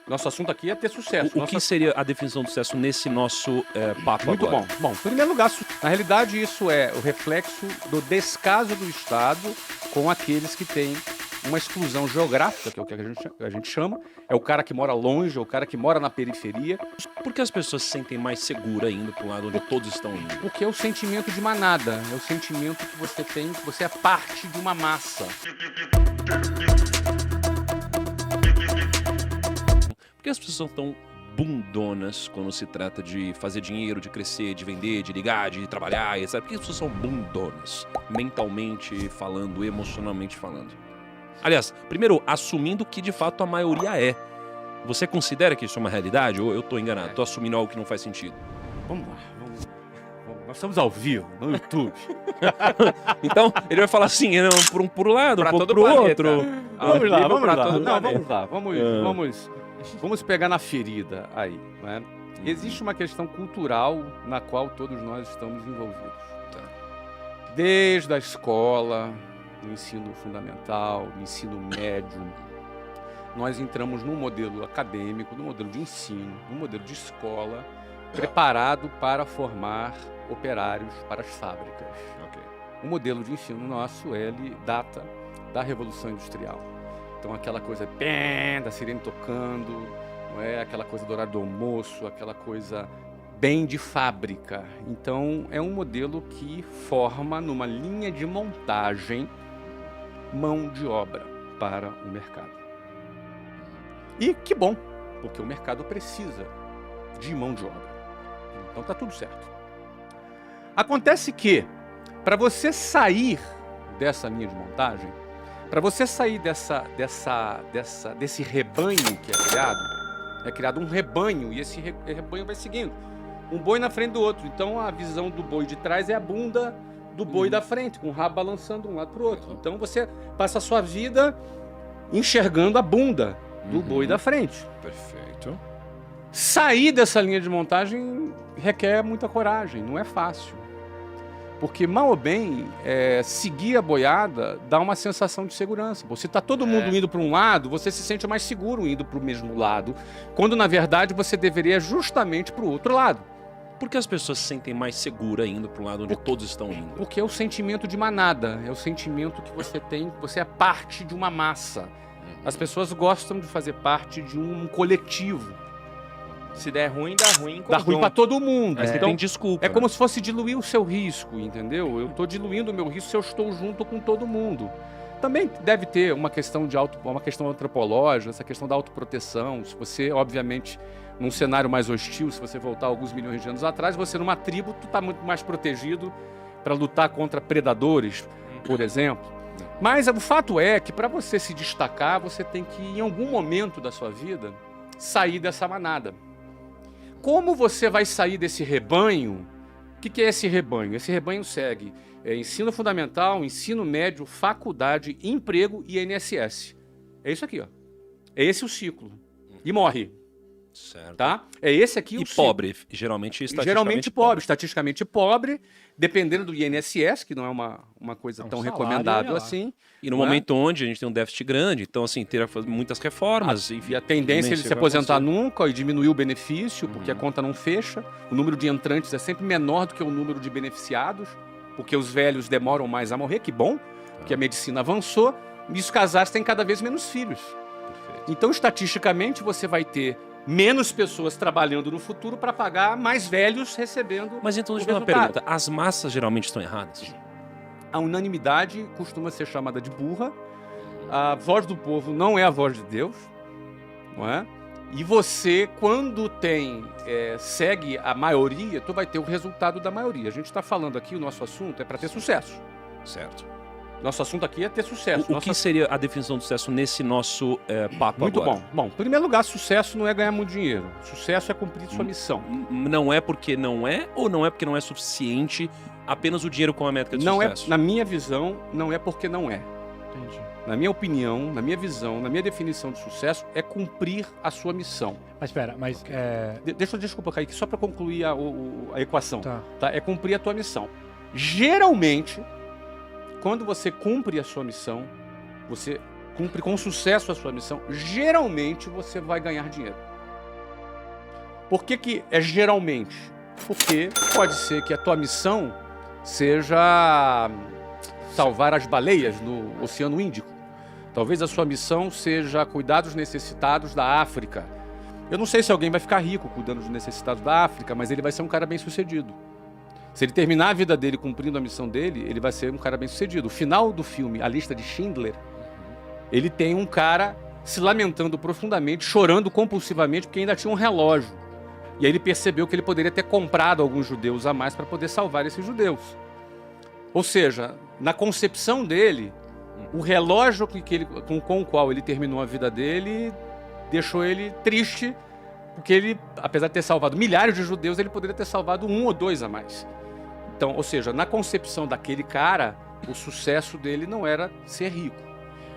Nosso assunto aqui é ter sucesso. O que seria a definição do sucesso nesse nosso papo Muito agora? bom. Bom, em primeiro lugar, na realidade, isso é o reflexo do descaso do Estado com aqueles que têm uma exclusão geográfica, que é o que a gente chama. É o cara que mora longe, é o cara que mora na periferia. Por que as pessoas se sentem mais seguras indo para um lado onde todos estão indo? Porque é o sentimento de manada, é o sentimento que você tem, que você é parte de uma massa. Por que as pessoas são tão bundonas quando se trata de fazer dinheiro, de crescer, de vender, de ligar, de trabalhar, etc? Por que as pessoas são bundonas? Mentalmente falando, emocionalmente falando. Aliás, primeiro, assumindo que de fato a maioria é. Você considera que isso é uma realidade ou eu tô enganado? Tô assumindo algo que não faz sentido. Vamos lá. Nós estamos ao vivo, no YouTube. Então, ele vai falar assim, não, por um lado, Pra pro todo planeta. outro. Vamos lá, vamos pra lá. todo Não, planeta. vamos pegar na ferida aí, né? Existe uma questão cultural na qual todos nós estamos envolvidos. Desde a escola, do ensino fundamental, do ensino médio, nós entramos num modelo acadêmico, num modelo de ensino, num modelo de escola, preparado para formar operários para as fábricas. O modelo de ensino nosso, ele data da Revolução Industrial. Então aquela coisa da sirene tocando, não é? Aquela coisa do horário do almoço, aquela coisa bem de fábrica. Então é um modelo que forma numa linha de montagem mão de obra para o mercado. E que bom, porque o mercado precisa de mão de obra. Então tá tudo certo. Acontece que, para você sair dessa linha de montagem, para você sair desse rebanho que é criado um rebanho e esse rebanho vai seguindo. Um boi na frente do outro. Então a visão do boi de trás é a bunda do boi da frente, com o rabo balançando de um lado para o outro. Então você passa a sua vida enxergando a bunda do boi da frente. Perfeito. Sair dessa linha de montagem requer muita coragem, não é fácil. Porque, mal ou bem, seguir a boiada dá uma sensação de segurança. Você está todo mundo indo para um lado, você se sente mais seguro indo para o mesmo lado, quando, na verdade, você deveria justamente para o outro lado. Por que as pessoas se sentem mais seguras indo para um lado onde todos estão indo? Porque é o sentimento de manada, é o sentimento que você tem, que você é parte de uma massa. As pessoas gostam de fazer parte de um coletivo. Se der ruim, dá ruim. Dá ruim pra todo mundo. Mas Então, tem desculpa. é como se fosse diluir o seu risco, entendeu? Eu estou diluindo o meu risco se eu estou junto com todo mundo. Também deve ter uma questão uma questão antropológica, essa questão da autoproteção. Se você, obviamente, num cenário mais hostil, se você voltar alguns milhões de anos atrás, você numa tribo, tu tá muito mais protegido para lutar contra predadores, por exemplo. Mas o fato é que para você se destacar, você tem que, em algum momento da sua vida, sair dessa manada. Como você vai sair desse rebanho? O que é esse rebanho? Esse rebanho segue ensino fundamental, ensino médio, faculdade, emprego e INSS. É isso aqui, ó. É esse o ciclo. E morre. Certo. Tá? É esse aqui o ciclo. Pobre, geralmente pobre. Estatisticamente pobre, dependendo do INSS, que não é uma coisa tão recomendável assim. E no momento onde a gente tem um déficit grande, então assim, ter muitas reformas. E a tendência é ele se aposentar nunca e diminuir o benefício, porque a conta não fecha. O número de entrantes é sempre menor do que o número de beneficiados, porque os velhos demoram mais a morrer, que bom, porque a medicina avançou, e os casais têm cada vez menos filhos. Perfeito. Então, estatisticamente, você vai ter menos pessoas trabalhando no futuro para pagar mais velhos recebendo. Mas então, deixa eu fazer uma pergunta. As massas geralmente estão erradas? A unanimidade costuma ser chamada de burra. A voz do povo não é a voz de Deus, não é? E você, quando segue a maioria, tu vai ter o resultado da maioria. A gente está falando aqui, o nosso assunto é para ter sucesso. Certo. Nosso assunto aqui é ter sucesso. O que seria a definição do sucesso nesse nosso papo Muito agora? bom. Bom, em primeiro lugar, sucesso não é ganhar muito dinheiro. Sucesso é cumprir sua missão. Não é porque não é ou não é porque não é suficiente apenas o dinheiro com a métrica de sucesso? Na minha visão, não é porque não é. Entendi. Na minha opinião, na minha visão, na minha definição de sucesso, é cumprir a sua missão. Mas espera, Desculpa, Kaique, só para concluir a equação. Tá. Tá? É cumprir a tua missão. Geralmente, quando você cumpre a sua missão, você cumpre com sucesso a sua missão, geralmente você vai ganhar dinheiro. Por que é geralmente? Porque pode ser que a tua missão seja salvar as baleias no Oceano Índico. Talvez a sua missão seja cuidar dos necessitados da África. Eu não sei se alguém vai ficar rico cuidando dos necessitados da África, mas ele vai ser um cara bem-sucedido. Se ele terminar a vida dele cumprindo a missão dele, ele vai ser um cara bem-sucedido. O final do filme, A Lista de Schindler, ele tem um cara se lamentando profundamente, chorando compulsivamente, porque ainda tinha um relógio. E aí ele percebeu que ele poderia ter comprado alguns judeus a mais para poder salvar esses judeus. Ou seja, na concepção dele, o relógio com o qual ele terminou a vida dele deixou ele triste, porque ele, apesar de ter salvado milhares de judeus, ele poderia ter salvado 1 ou 2 a mais. Então, ou seja, na concepção daquele cara, o sucesso dele não era ser rico.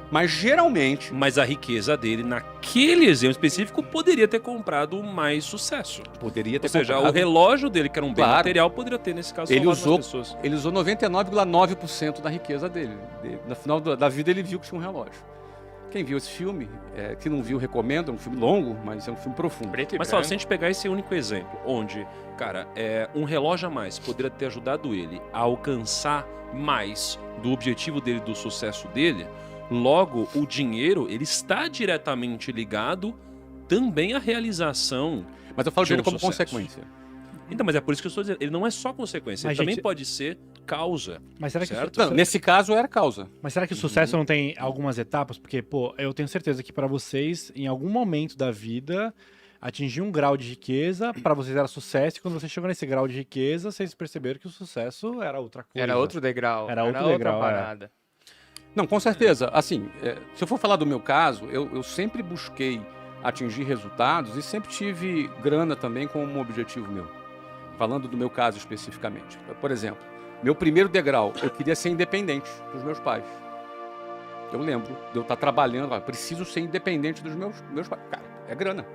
Mas geralmente... Mas a riqueza dele, naquele exemplo específico, poderia ter comprado mais sucesso. Poderia ter Ou seja, comprado. o relógio dele, que era um bem Claro. material, poderia ter, nesse caso, Ele salvado usou, mais pessoas. ele usou 99,9% da riqueza dele. No final da vida ele viu que tinha um relógio. Quem viu esse filme, que não viu, recomendo. É um filme longo, mas é um filme profundo. Preto e Mas, branco. se a gente pegar esse único exemplo, onde, cara, um relógio a mais poderia ter ajudado ele a alcançar mais do objetivo dele, do sucesso dele, logo, o dinheiro, ele está diretamente ligado também à realização. Mas eu falo de um dele como sucesso. consequência. Então, mas é por isso que eu estou dizendo, ele não é só consequência, Mas, ele também gente, pode ser causa. Mas será que Certo? Não, nesse caso era causa. Mas será que o sucesso não tem algumas etapas? Porque, pô, eu tenho certeza que pra vocês, em algum momento da vida, atingir um grau de riqueza, pra vocês era sucesso, e quando você chegou nesse grau de riqueza, vocês perceberam que o sucesso era outra coisa. Era outro degrau. Era outro outra degrau, parada. Não, com certeza. Assim, se eu for falar do meu caso, eu sempre busquei atingir resultados e sempre tive grana também como um objetivo meu. Falando do meu caso especificamente. Por exemplo, meu primeiro degrau, eu queria ser independente dos meus pais. Eu lembro de eu estar trabalhando, preciso ser independente dos meus pais. Cara, é grana.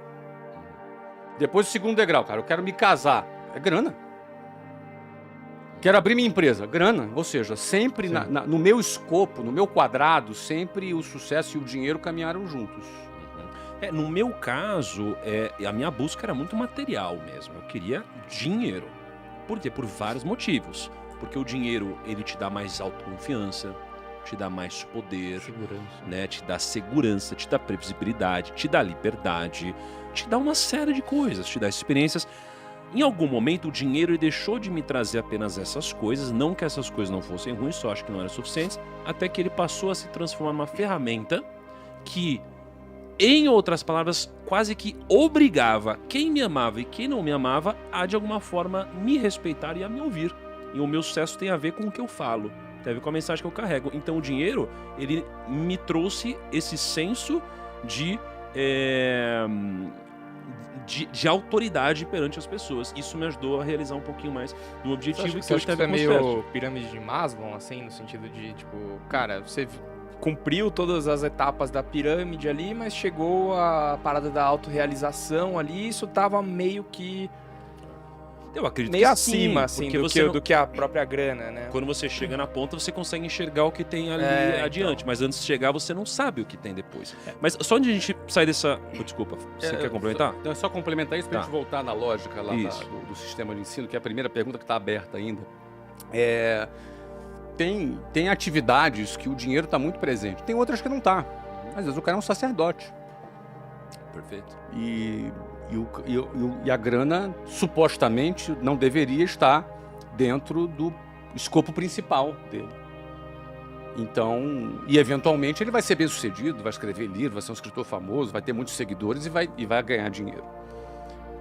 Depois o segundo degrau, cara, eu quero me casar. É grana. Quero abrir minha empresa. Grana. Ou seja, sempre no meu escopo, no meu quadrado, sempre o sucesso e o dinheiro caminharam juntos. No meu caso, a minha busca era muito material mesmo. Eu queria dinheiro. Por quê? Por vários motivos. Porque o dinheiro, ele te dá mais autoconfiança, te dá mais poder, Segurança. né? Te dá segurança, te dá previsibilidade, te dá liberdade, te dá uma série de coisas, te dá experiências. Em algum momento, o dinheiro ele deixou de me trazer apenas essas coisas, não que essas coisas não fossem ruins, só acho que não eram suficientes, até que ele passou a se transformar numa ferramenta que, em outras palavras, quase que obrigava quem me amava e quem não me amava a, de alguma forma, me respeitar e a me ouvir. E o meu sucesso tem a ver com o que eu falo, tem a ver com a mensagem que eu carrego. Então o dinheiro, ele me trouxe esse senso de autoridade perante as pessoas. Isso me ajudou a realizar um pouquinho mais do objetivo que Você eu acha que teve isso é com o sucesso. meio pirâmide de Maslow, assim, no sentido de, tipo, cara, você cumpriu todas as etapas da pirâmide ali, mas chegou a parada da autorrealização ali, isso tava meio que... Eu acredito meio que acima, sim, assim, porque do você que, não- do que a própria grana, né? Quando você chega na ponta, você consegue enxergar o que tem ali Então. adiante. Mas antes de chegar, você não sabe o que tem depois. Mas só onde a gente sai dessa... Desculpa, você quer complementar? É só complementar isso para a Tá. gente voltar na lógica lá Isso. do sistema de ensino, que é a primeira pergunta que está aberta ainda. Tem atividades que o dinheiro está muito presente, tem outras que não está. Às vezes o cara é um sacerdote. Perfeito. E a grana, supostamente, não deveria estar dentro do escopo principal dele. Então, e eventualmente ele vai ser bem sucedido, vai escrever livro, vai ser um escritor famoso, vai ter muitos seguidores e vai ganhar dinheiro.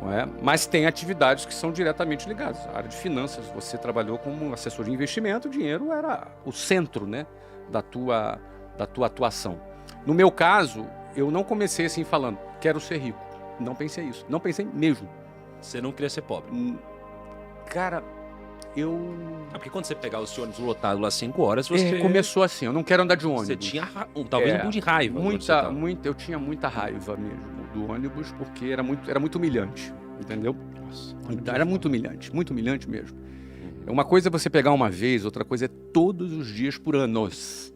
Não é? Mas tem atividades que são diretamente ligadas. A área de finanças, você trabalhou como assessor de investimento, o dinheiro era o centro, né, da tua atuação. No meu caso, eu não comecei assim falando, quero ser rico. Não pensei isso. Não pensei mesmo. Você não queria ser pobre. Cara, eu... Porque quando você pegar o seu ônibus lotado lá 5 horas, você... começou assim, eu não quero andar de ônibus. Você tinha talvez um pouco de raiva. quando você tava. Eu tinha muita raiva mesmo do ônibus, porque era muito humilhante, entendeu? Então, era muito humilhante mesmo. Uma coisa é você pegar uma vez, outra coisa é todos os dias por anos.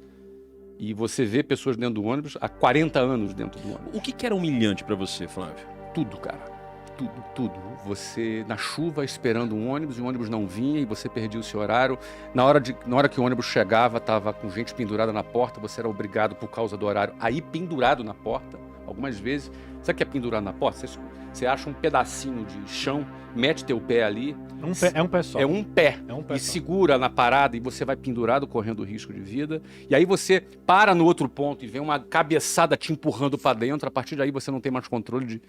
E você vê pessoas dentro do ônibus há 40 anos dentro do ônibus. O que era humilhante pra você, Flávio? Tudo, cara. Tudo. Você na chuva esperando um ônibus e o ônibus não vinha e você perdia o seu horário. Na hora que o ônibus chegava, tava com gente pendurada na porta, você era obrigado por causa do horário a ir pendurado na porta. Algumas vezes, sabe o que é pendurado na porta? Você acha um pedacinho de chão, mete teu pé ali. É um pé só. É um pé. É um pé E só. segura na parada e você vai pendurado, correndo risco de vida. E aí você para no outro ponto e vem uma cabeçada te empurrando pra dentro. A partir daí você não tem mais controle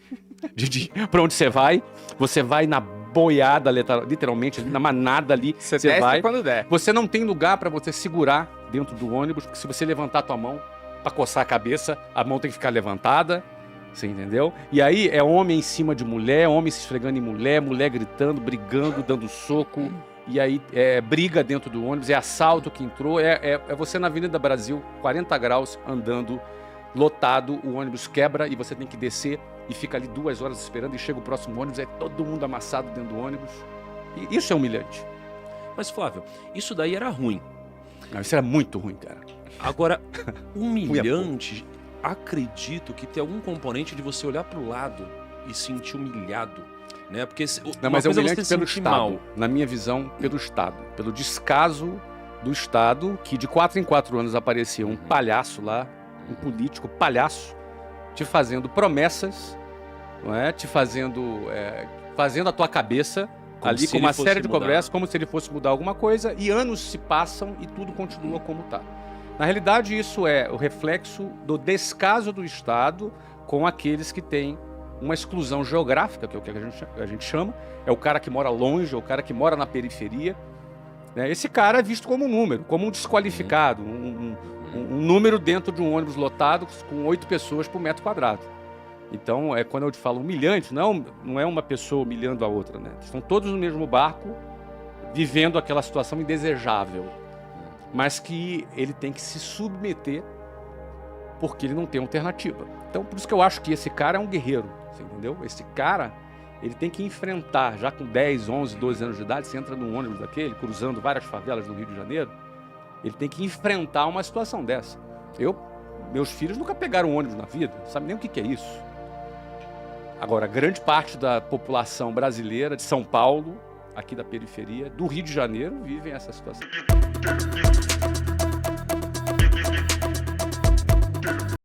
de pra onde você vai. Você vai na boiada, literalmente, na manada ali. Você Você desce vai. quando der. Você não tem lugar pra você segurar dentro do ônibus, porque se você levantar a tua mão pra coçar a cabeça, a mão tem que ficar levantada. Você entendeu? E aí é homem em cima de mulher, homem se esfregando em mulher, mulher gritando, brigando, dando soco. E aí é briga dentro do ônibus, é assalto que entrou. É você na Avenida Brasil, 40 graus, andando, lotado, o ônibus quebra e você tem que descer e fica ali 2 horas esperando e chega o próximo ônibus, é todo mundo amassado dentro do ônibus. E isso é humilhante. Mas, Flávio, isso daí era ruim. Não, isso era muito ruim, cara. Agora, humilhante, acredito que tem algum componente de você olhar pro lado e sentir humilhado, né? Porque Não, mas é humilhante pelo Estado. Na minha visão, pelo Estado. Pelo descaso do Estado, que de 4 em 4 anos aparecia um palhaço lá, um político palhaço, te fazendo promessas, não é? Te fazendo a tua cabeça Como ali se com ele uma fosse série de mudar. cobranças, como se ele fosse mudar alguma coisa, e anos se passam e tudo continua como está. Na realidade, isso é o reflexo do descaso do Estado com aqueles que têm uma exclusão geográfica, que é o que a gente chama, é o cara que mora longe, é o cara que mora na periferia. Né? Esse cara é visto como um número, como um desqualificado, um número dentro de um ônibus lotado com 8 pessoas por metro quadrado. Então, quando eu te falo humilhante, não é uma pessoa humilhando a outra, né? Estão todos no mesmo barco, vivendo aquela situação indesejável, mas que ele tem que se submeter porque ele não tem alternativa. Então, por isso que eu acho que esse cara é um guerreiro, você entendeu? Esse cara, ele tem que enfrentar, já com 10, 11, 12 anos de idade, você entra num ônibus daquele, cruzando várias favelas do Rio de Janeiro, ele tem que enfrentar uma situação dessa. Meus filhos nunca pegaram um ônibus na vida, não sabem nem o que é isso. Agora, grande parte da população brasileira, de São Paulo, aqui da periferia, do Rio de Janeiro, vivem essa situação.